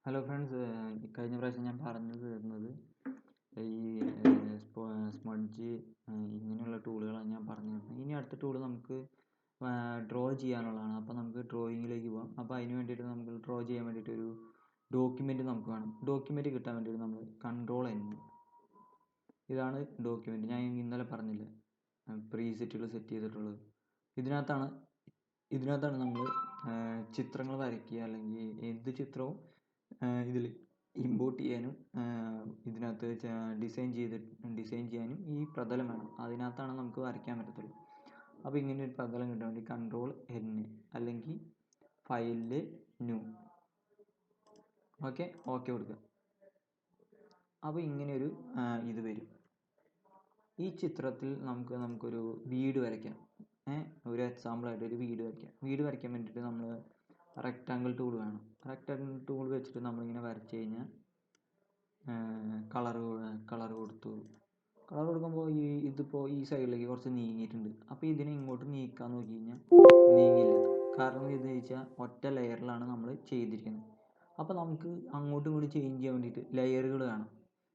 Hello friends, കഴിഞ്ഞ പ്രാവശ്യം ഞാൻ പറഞ്ഞു തീർന്നത് ഈ സ്മഡ്ജ് ഇങ്ങനെയുള്ള ടൂളുകളാണ് ഞാൻ പറഞ്ഞു തരുന്നത്. ഇനി അടുത്ത ടൂൾ നമുക്ക് ഡ്രോ ചെയ്യാനുള്ളതാണ്. അപ്പോൾ നമുക്ക് ഡ്രോയിങ്ങിലേക്ക് പോകാം. അപ്പോൾ അതിന് വേണ്ടിയിട്ട് നമുക്ക് ഡ്രോ ചെയ്യാൻ വേണ്ടിയിട്ട് ഒരു ഡോക്യുമെൻറ്റ് നമുക്ക് വേണം. ഡോക്യുമെൻറ്റ് കിട്ടാൻ വേണ്ടിയിട്ട് നമ്മൾ Ctrl+N, ഇതാണ് ഡോക്യുമെൻറ്റ്. ഞാൻ ഇന്നലെ പറഞ്ഞില്ലേ പ്രീസെറ്റുകൾ സെറ്റ് ചെയ്തിട്ടുള്ളത്. ഇതിനകത്താണ് നമ്മൾ ചിത്രങ്ങൾ വരയ്ക്കുക, അല്ലെങ്കിൽ എന്ത് ചിത്രവും ഇതിൽ ഇമ്പോർട്ട് ചെയ്യാനും ഇതിനകത്ത് ഡിസൈൻ ചെയ്യാനും ഈ പ്രതലം വേണം. അതിനകത്താണ് നമുക്ക് വരയ്ക്കാൻ പറ്റത്തുള്ളൂ. അപ്പോൾ ഇങ്ങനെ ഒരു പ്രതലം കിട്ടാൻ വേണ്ടി Ctrl+N, അല്ലെങ്കിൽ ഫയലിൽ ന്യൂ, ഓക്കെ കൊടുക്കുക. അപ്പോൾ ഇങ്ങനെയൊരു ഇത് വരും. ഈ ചിത്രത്തിൽ നമുക്കൊരു വീട് വരയ്ക്കാം. ഒരു എക്സാമ്പിളായിട്ട് ഒരു വീട് വരയ്ക്കാൻ വേണ്ടിയിട്ട് നമ്മൾ റെക്റ്റാങ്കിൾ ടൂൾ വേണം. റെക്റ്റാങ്കിൾ ടൂൾ വെച്ചിട്ട് നമ്മളിങ്ങനെ വരച്ച് കഴിഞ്ഞാൽ കളർ കൊടുക്കുമ്പോൾ ഇതിപ്പോൾ ഈ സൈഡിലേക്ക് കുറച്ച് നീങ്ങിയിട്ടുണ്ട്. അപ്പോൾ ഇതിനെ ഇങ്ങോട്ട് നീക്കാൻ നോക്കി കഴിഞ്ഞാൽ നീങ്ങില്ല. കാരണം എന്താണെന്ന് വെച്ചാൽ ഒറ്റ ലെയറിലാണ് നമ്മൾ ചെയ്തിരിക്കുന്നത്. അപ്പോൾ നമുക്ക് അങ്ങോട്ടും ഇങ്ങോട്ട് ചേഞ്ച് ചെയ്യാൻ വേണ്ടിയിട്ട് ലെയറുകൾ വേണം.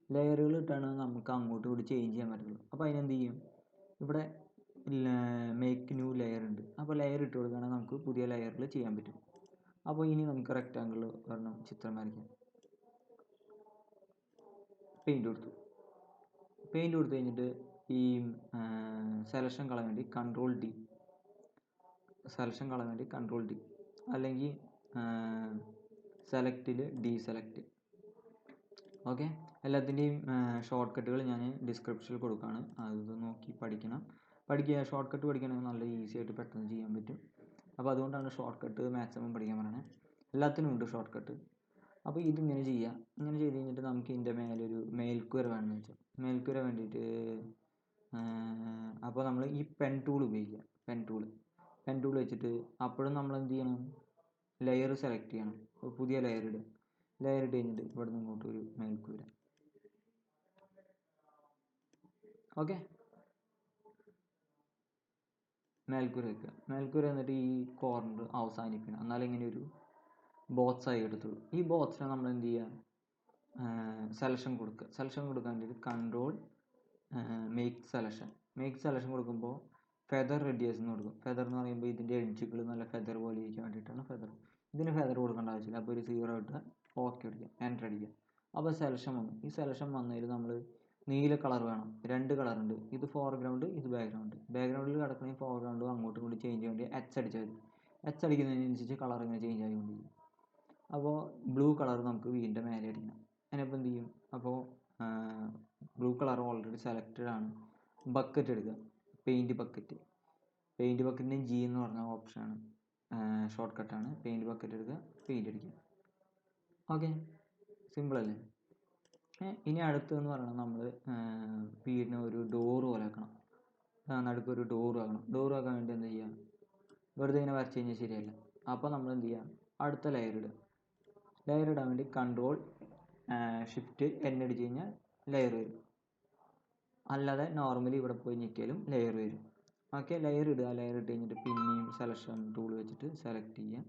ലെയറുകൾ ഇട്ടാണ് നമുക്ക് അങ്ങോട്ടും ഇങ്ങോട്ട് ചേഞ്ച് ചെയ്യാൻ പറ്റുള്ളൂ. അപ്പോൾ അതിനെന്ത് ചെയ്യും, ഇവിടെ മേക്ക് ന്യൂ ലെയർ ഉണ്ട്. അപ്പോൾ ലെയർ ഇട്ട് കൊടുക്കുകയാണെങ്കിൽ നമുക്ക് പുതിയ ലെയറിൽ ചെയ്യാൻ പറ്റും. അപ്പോൾ ഇനി നമുക്ക് റെക്റ്റാങ്കിൾ ഒരെണ്ണം ചിത്രം വരയ്ക്കാം. പെയിൻറ്റ് കൊടുത്തു കഴിഞ്ഞിട്ട് ഈ സെലക്ഷൻ കളയാൻ വേണ്ടി Ctrl+D, അല്ലെങ്കിൽ സെലക്റ്റിൽ ഡീസെലക്റ്റ്. ഓക്കെ, എല്ലാത്തിൻ്റെയും ഷോർട്ട് കട്ടുകൾ ഞാൻ ഡിസ്ക്രിപ്ഷനിൽ കൊടുക്കുകയാണ്. അത് നോക്കി ഷോർട്ട് കട്ട് പഠിക്കണമെങ്കിൽ നല്ല ഈസി ആയിട്ട് പെട്ടെന്ന് ചെയ്യാൻ പറ്റും. അപ്പോൾ അതുകൊണ്ടാണ് ഷോർട്ട് കട്ട് മാക്സിമം പഠിക്കാൻ പറയണത്. എല്ലാത്തിനും ഉണ്ട് ഷോർട്ട് കട്ട്. അപ്പോൾ ഇതിങ്ങനെ ചെയ്യുക. ഇങ്ങനെ ചെയ്ത് കഴിഞ്ഞിട്ട് നമുക്ക് ഇതിൻ്റെ മേലൊരു മേൽക്കൂര വേണമെന്ന് വെച്ചാൽ മേൽക്കൂര വേണ്ടിയിട്ട് അപ്പോൾ നമ്മൾ ഈ പെൻ ടൂൾ ഉപയോഗിക്കുക. പെൻ ടൂൾ വെച്ചിട്ട് അപ്പോഴും നമ്മൾ എന്ത് ചെയ്യണം, ലെയർ സെലക്ട് ചെയ്യണം. പുതിയ ലെയർ ഇട്ട് കഴിഞ്ഞിട്ട് ഇവിടെ നിന്ന് ഇങ്ങോട്ട് ഒരു മേൽക്കൂര. ഓക്കെ, മേൽക്കൂര വെക്കുക. മേൽക്കൂര എന്നിട്ട് ഈ കോർണർ അവസാനിപ്പിക്കണം. എന്നാലും ഇങ്ങനെ ഒരു ബോക്സ് ആയി എടുത്തുള്ളൂ. ഈ ബോക്സിനെ നമ്മൾ എന്ത് ചെയ്യുക, സെലക്ഷൻ കൊടുക്കാൻ വേണ്ടിയിട്ട് മേക്ക് സെലക്ഷൻ കൊടുക്കുമ്പോൾ ഫെദർ റെഡിയസ് എന്ന് കൊടുക്കും. ഫെദർ എന്ന് പറയുമ്പോൾ ഇതിൻ്റെ എഡ്ജുകൾ നല്ല ഫെദർ പോലെ ഇരിക്കാൻ വേണ്ടിയിട്ടാണ് ഫെദർ. ഇതിന് ഫെദർ കൊടുക്കേണ്ട ആവശ്യമില്ല. അപ്പോൾ ഒരു 0 ഇട്ട് ഓക്കെ അടിക്കുക, എൻ്റർ അടിക്കുക. അപ്പോൾ സെലക്ഷൻ വന്നു. ഈ സെലക്ഷൻ വന്നതിൽ നമ്മൾ നീല കളർ വേണം. 2 കളറുണ്ട്, ഇത് ഫോർഗ്രൗണ്ട്, ഇത് ബാക്ക്ഗ്രൗണ്ടിൽ കിടക്കുന്ന ഫോർഗ്രൗണ്ടും അങ്ങോട്ടും ഇങ്ങോട്ടും ചേഞ്ച് ചെയ്യാൻ വേണ്ടി അടിച്ചാൽ മതി. അടിക്കുന്നതിനനുസരിച്ച് കളർ ഇങ്ങനെ ചേഞ്ച് ആയിക്കൊണ്ടിരിക്കും. അപ്പോൾ ബ്ലൂ കളർ നമുക്ക് വീടിൻ്റെ മേലെ അടിക്കണം. അതിനപ്പോൾ എന്ത് ചെയ്യും, അപ്പോൾ ബ്ലൂ കളർ ഓൾറെഡി സെലക്റ്റഡ് ആണ്. ബക്കറ്റ് എടുക്കുക, പെയിൻറ്റ് ബക്കറ്റിന് G എന്ന് പറഞ്ഞ ഓപ്ഷനാണ്, ഷോർട്ട് കട്ടാണ്. പെയിൻറ്റ് ബക്കറ്റ് എടുക്കുക, പെയിൻറ്റ് അടിക്കുക. ഓക്കെ, സിമ്പിളല്ലേ? ഇനി അടുത്തതെന്ന് പറയുന്നത് നമ്മൾ വീടിന് ഒരു ഡോറ് പോലെ വെക്കണം. നടുക്കൊരു ഡോറ് വെക്കാൻ വേണ്ടി എന്ത് ചെയ്യുക, വെറുതെ ഇങ്ങനെ വരച്ച് കഴിഞ്ഞാൽ ശരിയല്ല. അപ്പോൾ നമ്മൾ എന്ത് ചെയ്യുക, അടുത്ത ലെയർ ഇടാൻ വേണ്ടി Ctrl+Shift+N അടിച്ച് കഴിഞ്ഞാൽ ലെയർ വരും. അല്ലാതെ നോർമലി ഇവിടെ പോയി ഞെക്കിയാലും ലെയർ വരും. ഓക്കെ, ലെയർ ഇട്ട് കഴിഞ്ഞിട്ട് പിന്നെയും സെലക്ഷൻ ടൂൾ വെച്ചിട്ട് സെലക്ട് ചെയ്യുക.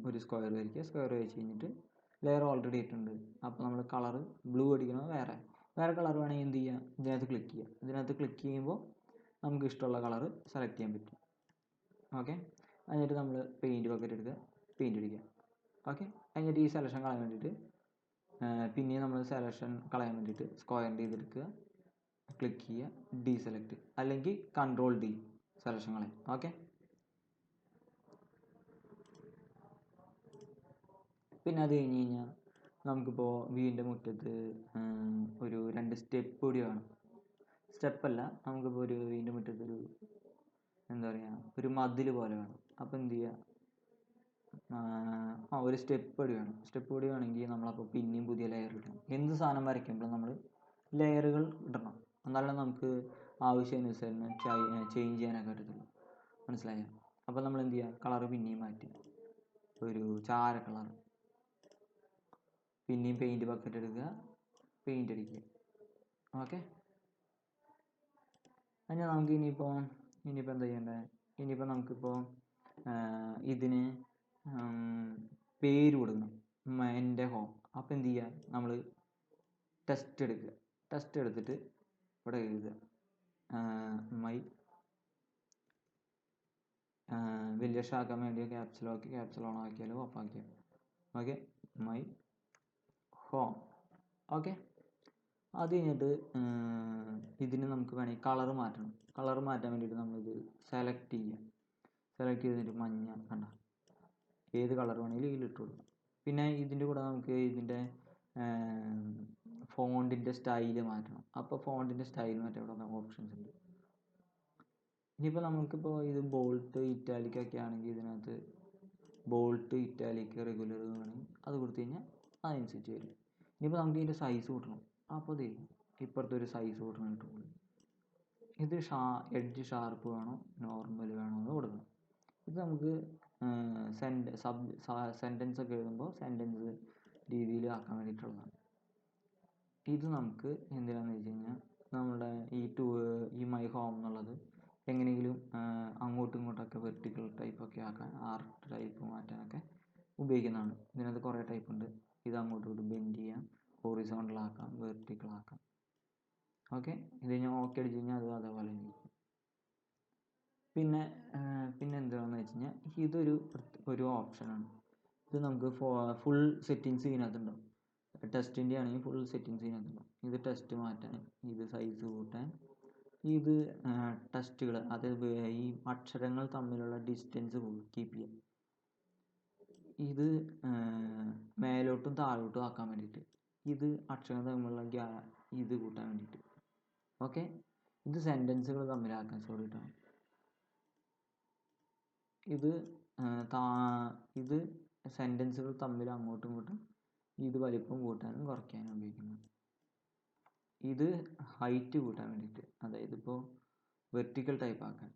ഒരു സ്ക്വയർ വരച്ച് കഴിഞ്ഞിട്ട് ലെയർ ഓൾറെഡി ഇട്ടുണ്ട്. അപ്പോൾ നമ്മൾ കളർ ബ്ലൂ അടിക്കണോ വേറെ കളർ വേണമെങ്കിൽ എന്ത് ചെയ്യുക, ഇതിനകത്ത് ക്ലിക്ക് ചെയ്യുമ്പോൾ നമുക്ക് ഇഷ്ടമുള്ള കളർ സെലക്ട് ചെയ്യാൻ പറ്റും. ഓക്കെ, എന്നിട്ട് നമ്മൾ പെയിൻറ്റ് ബക്കറ്റ് എടുക്കുക, പെയിൻറ്റ് അടിക്കുക. ഓക്കെ, എന്നിട്ട് ഈ സെലക്ഷൻ കളയാൻ വേണ്ടിയിട്ട് പിന്നെയും നമ്മൾ സെലക്ഷൻ കളയാൻ വേണ്ടിയിട്ട് സ്ക്വയറിൻ്റെ ഇതെടുക്കുക, ക്ലിക്ക് ചെയ്യുക, ഡീസെലക്ട്, അല്ലെങ്കിൽ Ctrl+D, സെലക്ഷൻ കളയാം. ഓക്കെ, പിന്നെ അത് കഴിഞ്ഞ് കഴിഞ്ഞാൽ നമുക്കിപ്പോൾ വീടിൻ്റെ മുറ്റത്ത് ഒരു 2 സ്റ്റെപ്പ് കൂടി വേണം. സ്റ്റെപ്പല്ല, നമുക്കിപ്പോൾ ഒരു വീടിൻ്റെ മുറ്റത്തൊരു എന്താ പറയുക, ഒരു മതിൽ പോലെ വേണം. അപ്പോൾ എന്ത് ചെയ്യുക, ഒരു സ്റ്റെപ്പ് കൂടി വേണമെങ്കിൽ നമ്മളപ്പോൾ പിന്നെയും പുതിയ ലെയർ ഇടണം. എന്ത് സാധനം വരയ്ക്കുമ്പോഴും നമ്മൾ ലെയറുകൾ ഇടണം. എന്നാലും നമുക്ക് ആവശ്യാനുസരണം ചേഞ്ച് ചെയ്യാനൊക്കെ പറ്റത്തുള്ളൂ. മനസ്സിലായോ? അപ്പോൾ നമ്മൾ എന്ത് ചെയ്യുക, കളർ പിന്നെയും മാറ്റി ഒരു ചാര കളർ, പിന്നെയും പെയിൻറ്റ് ബക്കറ്റ് എടുക്കുക, പെയിൻറ്റ് അടിക്കുക. ഓക്കെ, അതിന് നമുക്ക് ഇനിയിപ്പോൾ എന്താ ചെയ്യേണ്ടത്, ഇനിയിപ്പോൾ നമുക്കിപ്പോൾ ഇതിന് പേര് കൊടുക്കണം. എൻ്റെ ഹോം. അപ്പോൾ എന്ത് ചെയ്യുക, നമ്മൾ ടെസ്റ്റ് എടുക്കുക. ടെസ്റ്റ് എടുത്തിട്ട് ഇവിടെ എഴുതുക മൈ, വലിയ ഷാക്കാൻ വേണ്ടി ക്യാപ്സൽ ഓൺ ആക്കിയാലും ഓഫ് ആക്കിയാൽ ഓക്കെ, മൈ ഹോം. ഓക്കെ, അത് കഴിഞ്ഞിട്ട് ഇതിന് നമുക്ക് വേണമെങ്കിൽ കളർ മാറ്റണം. കളർ മാറ്റാൻ വേണ്ടിയിട്ട് നമ്മളിത് സെലക്ട് ചെയ്യുക. സെലക്ട് ചെയ്തിട്ട് മഞ്ഞ കണ്ട, ഏത് കളർ വേണമെങ്കിലും ഇതിലിട്ട് കൊടുക്കാം. പിന്നെ ഇതിൻ്റെ കൂടെ നമുക്ക് ഇതിൻ്റെ ഫോണ്ടിൻ്റെ സ്റ്റൈല് മാറ്റണം. അപ്പോൾ ഫോണ്ടിൻ്റെ സ്റ്റൈൽ മാറ്റാൻ ഇവിടെ ഓപ്ഷൻസ് ഉണ്ട്. ഇനിയിപ്പോൾ നമുക്കിപ്പോൾ ഇത് ബോൾട്ട് ഇറ്റാലിക് ഒക്കെ ആണെങ്കിൽ ഇതിനകത്ത് ബോൾട്ട് ഇറ്റാലിക് റെഗുലർ വേണമെങ്കിൽ അത് കൊടുത്തു കഴിഞ്ഞാൽ അതനുസരിച്ച് വരും. ഇനിയിപ്പോൾ നമുക്ക് ഇതിൻ്റെ സൈസ് കൂട്ടണം. അപ്പോൾ ഇത് ഇപ്പുറത്തെ ഒരു സൈസ് കൂട്ടണം ഇട്ടുള്ളൂ. ഇത് എഡ്ജ് ഷാർപ്പ് വേണോ നോർമൽ വേണോ എന്ന് കൊടുക്കണം. ഇത് നമുക്ക് സെൻറ്റൻസ് ഒക്കെ എഴുതുമ്പോൾ സെൻറ്റൻസ് രീതിയിൽ ആക്കാൻ വേണ്ടിയിട്ടുള്ളതാണ്. ഇത് നമുക്ക് എന്തിനാണെന്ന് വെച്ച് കഴിഞ്ഞാൽ നമ്മുടെ ഈ മൈ ഹോം എന്നുള്ളത് എങ്ങനെയെങ്കിലും അങ്ങോട്ടും ഇങ്ങോട്ടൊക്കെ വെർട്ടിക്കൽ ടൈപ്പൊക്കെ ആക്കാൻ, ആർട്ട് ടൈപ്പ് മാറ്റാനൊക്കെ ഉപയോഗിക്കുന്നതാണ്. ഇതിനകത്ത് കുറേ ടൈപ്പ് ഉണ്ട്. ഇത് അങ്ങോട്ടും ഇങ്ങോട്ടും ബെൻഡ് ചെയ്യാം, ഹൊറിസോണ്ടൽ ആക്കാം, വെർട്ടിക്കൽ ആക്കാം. ഓക്കെ, ഇത് ഞാൻ ഓക്കെ അടിച്ച് കഴിഞ്ഞാൽ അത് അതേപോലെ ഇരിക്കും. പിന്നെ എന്താണെന്ന് വെച്ച് കഴിഞ്ഞാൽ ഇതൊരു ഓപ്ഷനാണ്. ഇത് നമുക്ക് ഫുൾ സെറ്റിങ്സ് ഇതിനകത്തുണ്ടാവും. ടെസ്റ്റിൻ്റെ ആണെങ്കിൽ ഫുൾ സെറ്റിങ്സ് ഇതിനകത്തുണ്ടാവും. ഇത് ടെസ്റ്റ് മാറ്റാൻ, ഇത് സൈസ് കൂട്ടാൻ, ഇത് ടെസ്റ്റുകൾ, അതായത് ഈ അക്ഷരങ്ങൾ തമ്മിലുള്ള ഡിസ്റ്റൻസ് കീപ്പ് ചെയ്യാം. ഇത് മേലോട്ടും താഴോട്ടും ആക്കാൻ വേണ്ടിയിട്ട്, ഇത് അക്ഷരങ്ങൾ തമ്മിലുള്ള ഇത് കൂട്ടാൻ വേണ്ടിയിട്ട്. ഓക്കെ, ഇത് സെൻറ്റൻസുകൾ തമ്മിലാക്കാൻ, സോറി കേട്ടോ. ഇത് സെൻറ്റൻസുകൾ തമ്മിൽ അങ്ങോട്ടും ഇങ്ങോട്ടും ഇത് വലിപ്പം കൂട്ടാനും കുറയ്ക്കാനും ഉപയോഗിക്കുന്നു. ഇത് ഹൈറ്റ് കൂട്ടാൻ വേണ്ടിയിട്ട്, അതായത് ഇപ്പോൾ വെർട്ടിക്കൽ ടൈപ്പ് ആക്കാൻ.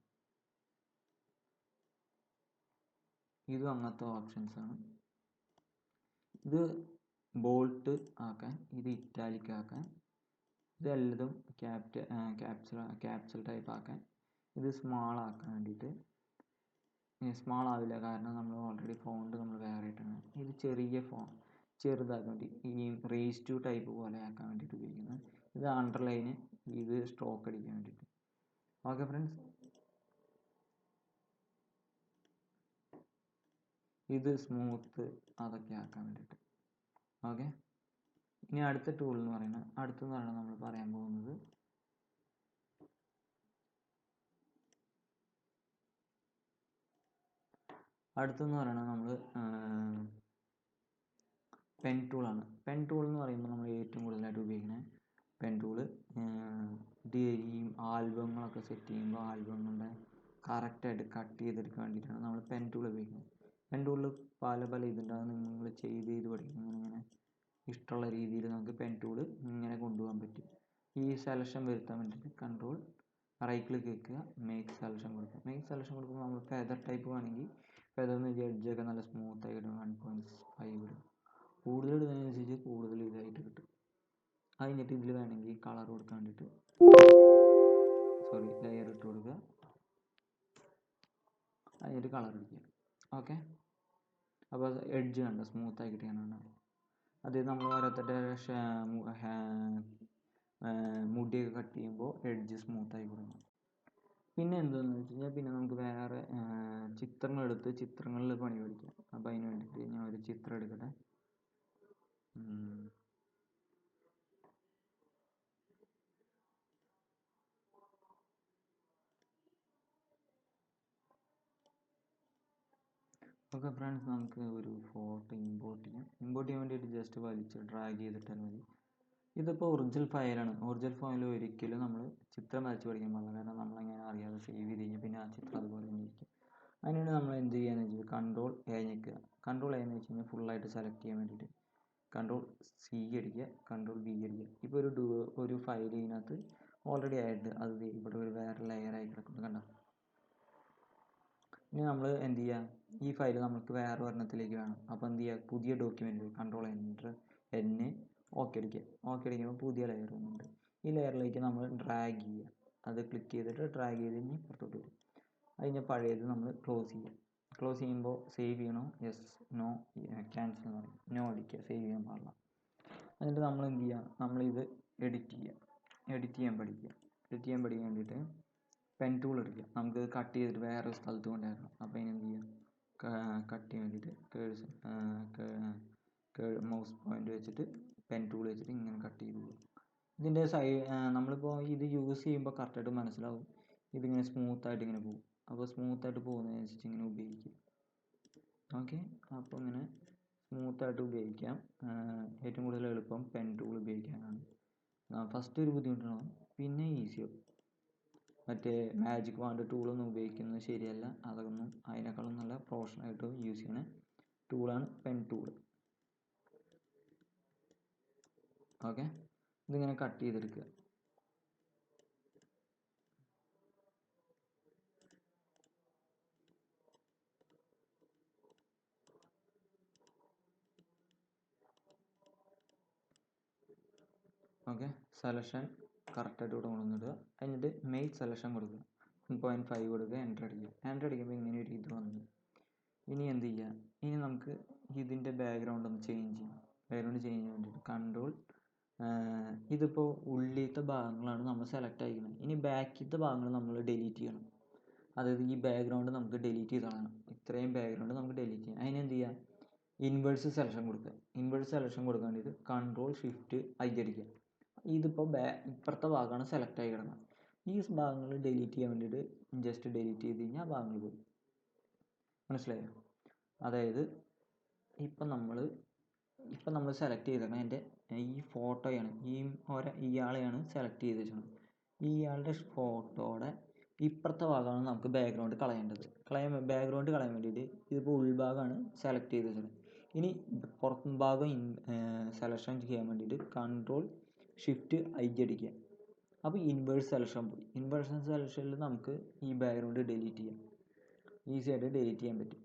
ഇതും അങ്ങനത്തെ ഓപ്ഷൻസാണ്. ഇത് ബോൾട്ട് ആക്കാൻ, ഇത് ഇറ്റാലിക് ആക്കാൻ, ഇതെല്ലതും ക്യാപ്സൽ ടൈപ്പ് ആക്കാൻ, ഇത് സ്മാൾ ആക്കാൻ വേണ്ടിയിട്ട്. സ്മാൾ ആവില്ല, കാരണം നമ്മൾ ഓൾറെഡി ഫോണ്ട് നമ്മൾ വേറെ ഇട്ടാണ്. ഇത് ചെറുതാക്കാൻ വേണ്ടി, ഈ റേസ് ടു ടൈപ്പ് പോലെ ആക്കാൻ വേണ്ടിയിട്ട് ഉപയോഗിക്കുന്നത്. ഇത് അണ്ടർലൈന്, ഇത് സ്ട്രോക്ക് അടിക്കാൻ വേണ്ടിയിട്ട്. ഓക്കെ ഫ്രണ്ട്സ്, ഇത് സ്മൂത്ത് അതൊക്കെ ആക്കാൻ വേണ്ടിയിട്ട്. ഓക്കെ, ഇനി അടുത്ത ടൂൾ എന്ന് പറയുന്നത് നമ്മൾ പറയാൻ പോകുന്നത് നമ്മൾ പെൻ ടൂളാണ്. പെൻ ടൂൾ എന്ന് പറയുമ്പോൾ നമ്മൾ ഏറ്റവും കൂടുതലായിട്ട് ഉപയോഗിക്കുന്നത് പെൻ ടൂള് ഈ ആൽബങ്ങളൊക്കെ സെറ്റ് ചെയ്യുമ്പോൾ ആൽബങ്ങളുടെ കറക്റ്റായിട്ട് കട്ട് ചെയ്തെടുക്കാൻ വേണ്ടിയിട്ടാണ് നമ്മൾ പെൻ ടൂൾ ഉപയോഗിക്കുന്നത്. പെൻ ടൂളിൽ പല ഇതുണ്ടാകും. നിങ്ങൾ ചെയ്ത് പഠിക്കും. ഇങ്ങനെ ഇഷ്ടമുള്ള രീതിയിൽ നമുക്ക് പെൻ ടൂൾ ഇങ്ങനെ കൊണ്ടുപോകാൻ പറ്റും. ഈ സെലക്ഷൻ വരുത്താൻ വേണ്ടിയിട്ട് കൺട്രോൾ റൈറ്റ് ക്ലിക്ക് വെക്കുക, മേക്ക് സെലക്ഷൻ കൊടുക്കുക. മേക്ക് സെലക്ഷൻ കൊടുക്കുമ്പോൾ നമ്മൾ ഫെദർ ടൈപ്പ് വേണമെങ്കിൽ ഫെദറിന് എഡ്ജൊക്കെ നല്ല സ്മൂത്തായി ഇടും. 1.5 ഇടും. കൂടുതൽ ഇടുന്നതിനനുസരിച്ച് കൂടുതൽ ഇതായിട്ട് കിട്ടും. അത് കഴിഞ്ഞിട്ട് ഇതിൽ വേണമെങ്കിൽ കളർ കൊടുക്കാൻ വേണ്ടിയിട്ട് ലെയർ ഇട്ട് കൊടുക്കുക. അതിനിട്ട് കളർ അടിക്കുക. ഓക്കെ, അപ്പോൾ എഡ്ജ് കണ്ട സ്മൂത്തായി കിട്ടിയാണ്. അത് നമ്മൾ ഓരോരുത്തരുടെ മുടിയൊക്കെ കട്ട് ചെയ്യുമ്പോൾ എഡ്ജ് സ്മൂത്തായി കൊടുക്കണം. പിന്നെ എന്താണെന്ന് വെച്ച് കഴിഞ്ഞാൽ പിന്നെ നമുക്ക് വേറെ ചിത്രങ്ങളിൽ പണി പഠിക്കാം. അപ്പോൾ അതിന് വേണ്ടിയിട്ട് ഞാൻ ഒരു ചിത്രം എടുക്കട്ടെ. ഓക്കെ ഫ്രണ്ട്സ്, നമുക്ക് ഒരു ഫോട്ടോ ഇമ്പോർട്ട് ചെയ്യാൻ വേണ്ടിയിട്ട് ജസ്റ്റ് വലിച്ച് ഡ്രാഗ് ചെയ്തിട്ടാൽ മതി. ഇതിപ്പോൾ ഒറിജിനൽ ഫയലാണ്. ഒറിജിനൽ ഫയൽ ഒരിക്കലും നമ്മൾ ചിത്രം വരച്ച് പഠിക്കാൻ പാടില്ല. കാരണം നമ്മളെങ്ങനെ അറിയാതെ സേവ് ചെയ്ത് കഴിഞ്ഞാൽ പിന്നെ ആ ചിത്രം അതുപോലെ തന്നെ ഇരിക്കും. അതിനുവേണ്ടി നമ്മൾ എന്ത് ചെയ്യാന്ന് വെച്ചാൽ കൺട്രോൾ എ ഞെക്കുക. കൺട്രോൾ എ എന്ന് വെച്ച് കഴിഞ്ഞാൽ ഫുള്ളായിട്ട് സെലക്ട് ചെയ്യാൻ വേണ്ടിയിട്ട് കൺട്രോൾ സി അടിക്കുക, കൺട്രോൾ ബി അടിക്കുക. ഇപ്പോൾ ഒരു ഫയൽ ഇതിനകത്ത് ഓൾറെഡി ആയിട്ട് അത് ഇവിടെ ഒരു വേറെ ലെയറായി കിടക്കുന്നു കണ്ടോ. ഇനി നമ്മൾ എന്ത് ചെയ്യുക, ഈ ഫയൽ നമുക്ക് വേറെ ഒരെണ്ണത്തിലേക്ക് വേണം. അപ്പോൾ എന്ത് ചെയ്യുക, പുതിയ ഡോക്യുമെൻറ്റ് കൺട്രോൾ ഓക്കെ അടിക്കുമ്പോൾ പുതിയ ലെയർ വന്നിട്ടുണ്ട്. ഈ ലെയറിലേക്ക് നമ്മൾ ഡ്രാഗ് ചെയ്യുക. അത് ക്ലിക്ക് ചെയ്തിട്ട് ഡ്രാഗ് ചെയ്ത് കഴിഞ്ഞ് പുറത്തോട്ട് വരും. അതിന് പഴയത് നമ്മൾ ക്ലോസ് ചെയ്യുക. ക്ലോസ് ചെയ്യുമ്പോൾ സേവ് ചെയ്യണോ, യെസ്, നോ, ക്യാൻസൽ എന്ന് പറയും. നോ അടിക്കുക, സേവ് ചെയ്യാൻ പാടില്ല. എന്നിട്ട് നമ്മൾ എന്ത് ചെയ്യുക, നമ്മളിത് എഡിറ്റ് ചെയ്യാൻ പഠിക്കുക. എഡിറ്റ് ചെയ്യാൻ പഠിക്കാൻ വേണ്ടിയിട്ട് പെൻ ടൂൾ എടുക്കുക. നമുക്ക് കട്ട് ചെയ്തിട്ട് വേറെ സ്ഥലത്ത് കൊണ്ടുവരണം. അപ്പോൾ അതിനെന്ത് ചെയ്യുക, കട്ട് ചെയ്യാൻ വേണ്ടിയിട്ട് മൗസ് പോയിന്റ് വെച്ചിട്ട് പെൻ ടൂൾ വെച്ചിട്ട് ഇങ്ങനെ കട്ട് ചെയ്ത് പോകും. ഇതിൻ്റെ നമ്മളിപ്പോൾ ഇത് യൂസ് ചെയ്യുമ്പോൾ കറക്റ്റായിട്ട് മനസ്സിലാവും. ഇതിങ്ങനെ സ്മൂത്തായിട്ട് ഇങ്ങനെ പോകും. അപ്പോൾ സ്മൂത്തായിട്ട് പോകുന്നതിനനുസരിച്ച് ഇങ്ങനെ ഉപയോഗിക്കും. ഓക്കെ, അപ്പോൾ ഇങ്ങനെ സ്മൂത്തായിട്ട് ഉപയോഗിക്കാം. ഏറ്റവും കൂടുതൽ എളുപ്പം പെൻ ടൂൾ ഉപയോഗിക്കാനാണ്. ഫസ്റ്റ് ഒരു ബുദ്ധിമുട്ടുണ്ടാവും, പിന്നെ ഈസിയാവും. മറ്റേ മാജിക് വാണ്ട് ടൂളൊന്നും ഉപയോഗിക്കുന്നത് ശരിയല്ല. അതൊന്നും അതിനേക്കാളും നല്ല പ്രൊഫഷണലായിട്ട് യൂസ് ചെയ്യുന്ന ടൂളാണ് പെൻ ടൂൾ. ഓക്കെ, ഇതിങ്ങനെ കട്ട് ചെയ്തെടുക്കുക. ഓക്കെ, സെലക്ഷൻ കറക്റ്റായിട്ട് ഇവിടെ കൊണ്ടുവന്നിടുക. എന്നിട്ട് മെയ്ക്ക് സെലക്ഷൻ കൊടുക്കുക. 1.5 കൊടുക്കുക, എൻ്റർ അടിക്കുക. എൻ്റർ അടിക്കുമ്പോൾ ഇങ്ങനെ ഒരു ഇത് വന്നു. ഇനി എന്ത് ചെയ്യുക, ഇനി നമുക്ക് ഇതിൻ്റെ ബാക്ക്ഗ്രൗണ്ട് ഒന്ന് ചേഞ്ച് ചെയ്യാം. ബാക്ക്ഗ്രൗണ്ട് ചേഞ്ച് ചെയ്യാൻ വേണ്ടിയിട്ട് കൺട്രോൾ, ഇതിപ്പോൾ ഉള്ളിലത്തെ ഭാഗങ്ങളാണ് നമ്മൾ സെലക്ട് ആയിരിക്കുന്നത്. ഇനി ബാക്കിലത്തെ ഭാഗങ്ങൾ നമ്മൾ ഡിലീറ്റ് ചെയ്യണം. അതായത് ഈ ബാക്ക്ഗ്രൗണ്ട് നമുക്ക് ഡിലീറ്റ് ചെയ്ത് കളയണം. ഇത്രയും ബാക്ക്ഗ്രൗണ്ട് നമുക്ക് ഡിലീറ്റ് ചെയ്യാം. അതിനെന്ത് ചെയ്യുക, ഇൻവേഴ്സ് സെലക്ഷൻ കൊടുക്കുക. ഇൻവേഴ്സ് സെലക്ഷൻ കൊടുക്കാൻ വേണ്ടിയിട്ട് കൺട്രോൾ ഷിഫ്റ്റ് ഐ അടിക്കുക. ഇതിപ്പോൾ ഇപ്പുറത്തെ ഭാഗമാണ് സെലക്ട് ആയി കിടന്നത്. ഈ ഭാഗങ്ങൾ ഡിലീറ്റ് ചെയ്യാൻ വേണ്ടിയിട്ട് ജസ്റ്റ് ഡിലീറ്റ് ചെയ്ത് കഴിഞ്ഞാൽ ആ ഭാഗങ്ങൾ പോയി. മനസ്സിലായോ? അതായത് ഇപ്പം നമ്മൾ സെലക്ട് ചെയ്തേക്കണം എൻ്റെ ഈ ഫോട്ടോയാണ്, ഇയാളെയാണ് സെലക്ട് ചെയ്ത് വെച്ചത്. ഇയാളുടെ ഫോട്ടോയുടെ ഇപ്പുറത്തെ ഭാഗമാണ് നമുക്ക് ബാക്ക്ഗ്രൗണ്ട് കളയേണ്ടത്. ബാക്ക്ഗ്രൗണ്ട് കളയാൻ വേണ്ടിയിട്ട് ഇതിപ്പോൾ ഉൾഭാഗമാണ് സെലക്ട് ചെയ്ത് വെച്ചത്. ഇനി പുറം ഭാഗം സെലക്ഷൻ ചെയ്യാൻ വേണ്ടിയിട്ട് കൺട്രോൾ ഷിഫ്റ്റ് ഐ അടിക്കുക. അപ്പോൾ ഇൻവേഴ്സ് സെലക്ഷൻ പോയി. ഇൻവേഴ്സ് സെലക്ഷനിൽ നമുക്ക് ഈ ബാക്ക്ഗ്രൗണ്ട് ഡിലീറ്റ് ചെയ്യാം. ഈസി ആയിട്ട് ഡിലീറ്റ് ചെയ്യാൻ പറ്റും.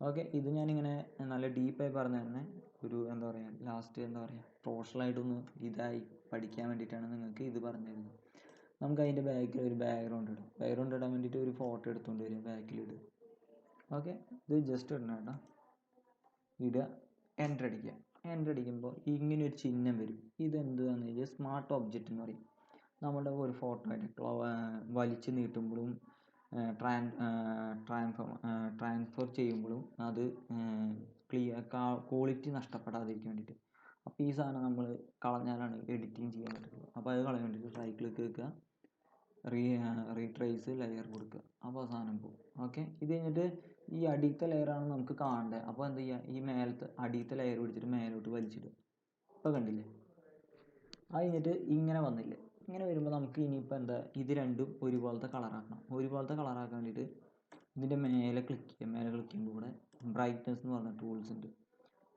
ഓക്കെ, ഇത് ഞാനിങ്ങനെ നല്ല ഡീപ്പായി പറഞ്ഞു തന്നെ ഒരു എന്താ പറയുക, ലാസ്റ്റ് എന്താ പറയുക, പ്രൊഫഷണലായിട്ടൊന്ന് ഇതായി പഠിക്കാൻ വേണ്ടിയിട്ടാണ് നിങ്ങൾക്ക് ഇത് പറഞ്ഞു തരുന്നത്. നമുക്ക് അതിൻ്റെ ബാക്കിൽ ഒരു ബാക്ക്ഗ്രൗണ്ട് ഇടാം. ബാക്ക്ഗ്രൗണ്ട് ഇടാൻ വേണ്ടിയിട്ട് ഒരു ഫോട്ടോ എടുത്തുകൊണ്ട് വരിക, ബാക്കിലിടുക. ഓക്കെ, ഇത് ജസ്റ്റ് ഇടണം കേട്ടോ. ഇടുക, എൻ്റർ അടിക്കുക. എൻ്റർ അടിക്കുമ്പോൾ ഇങ്ങനെ ഒരു ചിഹ്നം വരും. ഇതെന്താണെന്ന് വെച്ചാൽ സ്മാർട്ട് ഒബ്ജക്റ്റ് എന്ന് പറയും. നമ്മുടെ ഒരു ഫോട്ടോ ആയിട്ട് വലിച്ചു നീട്ടുമ്പോഴും ട്രാൻസ്ഫർ ചെയ്യുമ്പോഴും അത് ക്വാളിറ്റി നഷ്ടപ്പെടാതിരിക്കാൻ വേണ്ടിയിട്ട്. അപ്പോൾ ഈ സാധനം നമ്മൾ കളഞ്ഞാലാണ് എഡിറ്റിങ് ചെയ്യാൻ പറ്റുള്ളൂ. അപ്പോൾ അത് കളയാൻ വേണ്ടിയിട്ട് റൈറ്റ് ക്ലിക്ക് വെക്കുക, റീട്രേസ് ലെയർ കൊടുക്കുക. അപ്പോൾ ആ സാധനം പോകും. ഓക്കെ, ഇത് കഴിഞ്ഞിട്ട് ഈ അടിയത്തെ ലെയറാണ് നമുക്ക് കാണേണ്ടത്. അപ്പോൾ എന്ത് ചെയ്യുക, ഈ അടിയത്തെ ലെയർ പിടിച്ചിട്ട് മേലോട്ട് വലിച്ചിടുക. ഇപ്പോൾ കണ്ടില്ലേ? അത് കഴിഞ്ഞിട്ട് ഇങ്ങനെ വന്നില്ലേ, ഇങ്ങനെ വരുമ്പോൾ നമുക്ക് ഇനിയിപ്പോൾ എന്താ, ഇത് രണ്ടും ഒരുപോലത്തെ കളറാക്കണം. ഒരുപോലത്തെ കളറാക്കാൻ വേണ്ടിയിട്ട് ഇതിൻ്റെ മേലെ ക്ലിക്ക് ചെയ്യുക. മേലെ ക്ലിക്ക് ചെയ്യുമ്പോൾ ഇവിടെ ബ്രൈറ്റ്നസ് എന്ന് പറഞ്ഞ ടൂൾസ് ഉണ്ട്.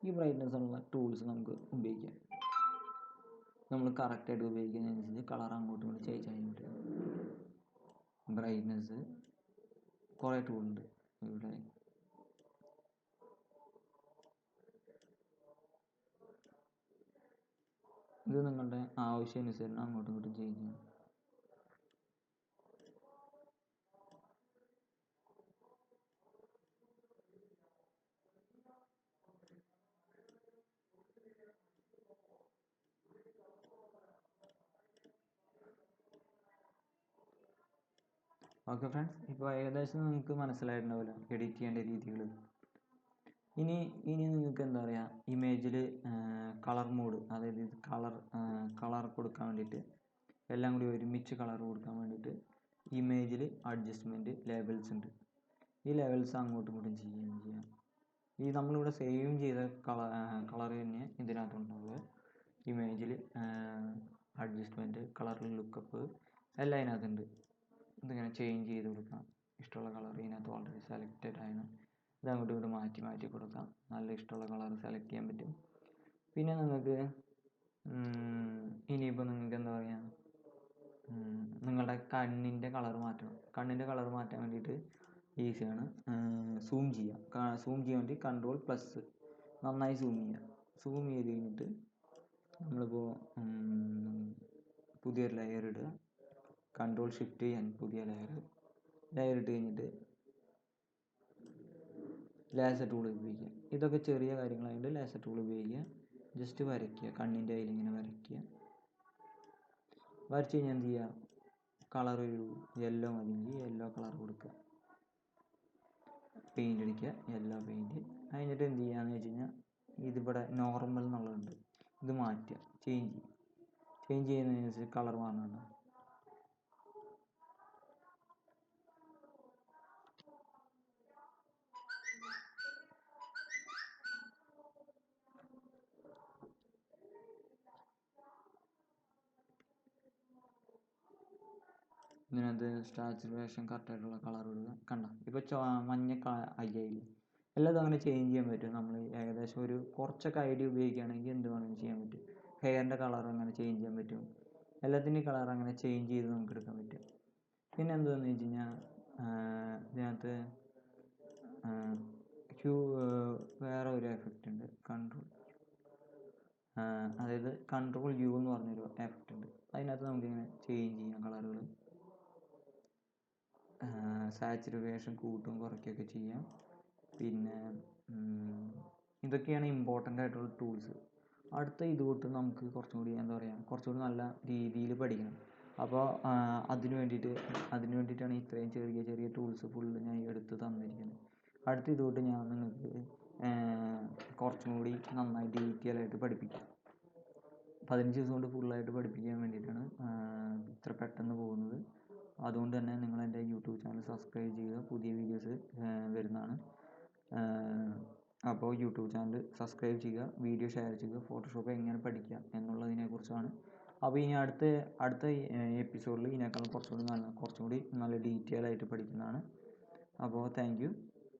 ഈ ബ്രൈറ്റ്നസ് ഉള്ള ടൂൾസ് നമുക്ക് ഉപയോഗിക്കാം. നമ്മൾ കറക്റ്റായിട്ട് ഉപയോഗിക്കുന്നതിനനുസരിച്ച് കളർ അങ്ങോട്ടും ഇങ്ങോട്ടും ചേഞ്ച് ചെയ്യാൻ പറ്റും. ബ്രൈറ്റ്നസ് കുറേ ടൂളുണ്ട് ഇവിടെ. ഇത് നിങ്ങളുടെ ആവശ്യാനുസരണം അങ്ങോട്ടും ഇങ്ങോട്ടും ചേഞ്ച് ചെയ്യണം. ഓക്കെ ഫ്രണ്ട്സ്, ഇപ്പോൾ ഏകദേശം നിങ്ങൾക്ക് മനസ്സിലായിട്ടുണ്ടാവില്ല എഡിറ്റ് ചെയ്യേണ്ട രീതികൾ. ഇനി നിങ്ങൾക്ക് എന്താ പറയുക, ഇമേജിൽ കളർ മോഡ്, അതായത് കളർ കൊടുക്കാൻ വേണ്ടിയിട്ട് എല്ലാം കൂടി ഒരുമിച്ച് കളർ കൊടുക്കാൻ വേണ്ടിയിട്ട് ഇമേജിൽ അഡ്ജസ്റ്റ്മെൻറ്റ് ലെവൽസ് ഉണ്ട്. ഈ ലെവൽസ് അങ്ങോട്ടും ഇങ്ങോട്ടും ചെയ്യാം. ഈ നമ്മളിവിടെ സേവ് ചെയ്ത കളർ തന്നെ ഇതിനകത്തുണ്ടാവുക. ഇമേജിൽ അഡ്ജസ്റ്റ്മെൻറ്റ്, കളറിൽ ലുക്കപ്പ് എല്ലാം ഇതിനകത്തുണ്ട്. ഇതിങ്ങനെ ചേഞ്ച് ചെയ്ത് കൊടുക്കാം. ഇഷ്ടമുള്ള കളർ ഇതിനകത്ത് ഓൾറെഡി സെലക്റ്റഡ് ആണ്. ഇത് അങ്ങോട്ടും ഇങ്ങോട്ട് മാറ്റി കൊടുക്കാം. നല്ല ഇഷ്ടമുള്ള കളർ സെലക്ട് ചെയ്യാൻ പറ്റും. പിന്നെ നിങ്ങൾക്ക് ഇനിയിപ്പോൾ നിങ്ങൾക്ക് എന്താ പറയുക, നിങ്ങളുടെ കണ്ണിൻ്റെ കളർ മാറ്റണം. കണ്ണിൻ്റെ കളർ മാറ്റാൻ വേണ്ടിയിട്ട് ഈസിയാണ്. സൂം ചെയ്യാൻ വേണ്ടി കൺട്രോൾ പ്ലസ് നന്നായി സൂം ചെയ്യുക. സൂം ചെയ്ത് കഴിഞ്ഞിട്ട് നമ്മളിപ്പോൾ പുതിയൊരു ലെയർ ഇടുക. കൺട്രോൾ ഷിഫ്റ്റ് ചെയ്യാൻ പുതിയ ലെയർ ഇട്ട് കഴിഞ്ഞിട്ട് ലേസർ ടൂൾ ഉപയോഗിക്കുക. ഇതൊക്കെ ചെറിയ കാര്യങ്ങളായതുകൊണ്ട് ലേസർ ടൂൾ ഉപയോഗിക്കുക. ജസ്റ്റ് വരയ്ക്കുക, കണ്ണിൻ്റെ അതിൽ ഇങ്ങനെ വരയ്ക്കുക. വരച്ച് കഴിഞ്ഞാൽ എന്ത് ചെയ്യുക, കളർ ഒരു യെല്ലോ മതിയെങ്കിൽ യെല്ലോ കളർ കൊടുക്കുക, പെയിൻ്റ് അടിക്കുക, യെല്ലോ പെയിൻറ്റ്. കഴിഞ്ഞിട്ട് എന്ത് ചെയ്യുകയെന്ന് വെച്ച് കഴിഞ്ഞാൽ ഇതിവിടെ നോർമൽ എന്നുള്ളതുണ്ട്, ഇത് മാറ്റുക, ചേഞ്ച് ചെയ്യുന്നതിനനുസരിച്ച് കളർ മാറുന്നുണ്ട്. ഇതിനകത്ത് സാച്ചുറേഷൻ കറക്റ്റായിട്ടുള്ള കളർ ഇടുക. കണ്ട ഇപ്പോൾ മഞ്ഞ അയ്യായില്ലേ, എല്ലാതും അങ്ങനെ ചേഞ്ച് ചെയ്യാൻ പറ്റും. നമ്മൾ ഏകദേശം ഒരു കുറച്ചൊക്കെ ഐഡിയ ഉപയോഗിക്കുകയാണെങ്കിൽ എന്ത് വേണമെങ്കിലും ചെയ്യാൻ പറ്റും. ഹെയറിൻ്റെ കളർ അങ്ങനെ ചേഞ്ച് ചെയ്യാൻ പറ്റും, എല്ലാത്തിൻ്റെയും കളർ അങ്ങനെ ചേഞ്ച് ചെയ്ത് നമുക്ക് എടുക്കാൻ പറ്റും. പിന്നെ എന്താണെന്ന് വെച്ച് കഴിഞ്ഞാൽ ഇതിനകത്ത് വേറെ ഒരു എഫക്റ്റ് ഉണ്ട്, അതായത് കൺട്രോൾ യു എന്ന് പറഞ്ഞൊരു എഫക്റ്റ് ഉണ്ട്. അതിനകത്ത് നമുക്കിങ്ങനെ ചേഞ്ച് ചെയ്യാം കളറുകൾ, സാച്ചുറേഷൻ കൂട്ടും കുറയ്ക്കുകയൊക്കെ ചെയ്യാം. പിന്നെ ഇതൊക്കെയാണ് ഇമ്പോർട്ടൻ്റ് ആയിട്ടുള്ള ടൂൾസ്. അടുത്ത ഇത് തൊട്ട് നമുക്ക് കുറച്ചും കൂടി എന്താ പറയുക, കുറച്ചുകൂടി നല്ല രീതിയിൽ പഠിക്കണം. അപ്പോൾ അതിന് വേണ്ടിയിട്ടാണ് ഇത്രയും ചെറിയ ചെറിയ ടൂൾസ് ഫുള്ള് ഞാൻ എടുത്ത് തന്നിരിക്കുന്നത്. അടുത്ത ഇത് തൊട്ട് ഞാൻ നിങ്ങൾക്ക് കുറച്ചും കൂടി നന്നായി ഡീറ്റെയിൽ ആയിട്ട് പഠിപ്പിക്കാം. 15 ദിവസം കൊണ്ട് ഫുള്ളായിട്ട് പഠിപ്പിക്കാൻ വേണ്ടിയിട്ടാണ് ഇത്ര പെട്ടെന്ന് പോകുന്നത്. അതുകൊണ്ട് തന്നെ നിങ്ങൾ എൻ്റെ യൂട്യൂബ് ചാനൽ സബ്സ്ക്രൈബ് ചെയ്യുക, പുതിയ വീഡിയോസ് വരുന്നതാണ്. അപ്പോൾ യൂട്യൂബ് ചാനൽ സബ്സ്ക്രൈബ് ചെയ്യുക, വീഡിയോ ഷെയർ ചെയ്യുക. ഫോട്ടോഷോപ്പ് എങ്ങനെ പഠിക്കാം എന്നുള്ളതിനെക്കുറിച്ചാണ്. അപ്പോൾ ഇനി അടുത്ത എപ്പിസോഡിൽ ഇതിനേക്കാൾ കുറച്ചുകൂടി നല്ല ഡീറ്റെയിൽ ആയിട്ട് പഠിക്കുന്നതാണ്. അപ്പോൾ താങ്ക് യു.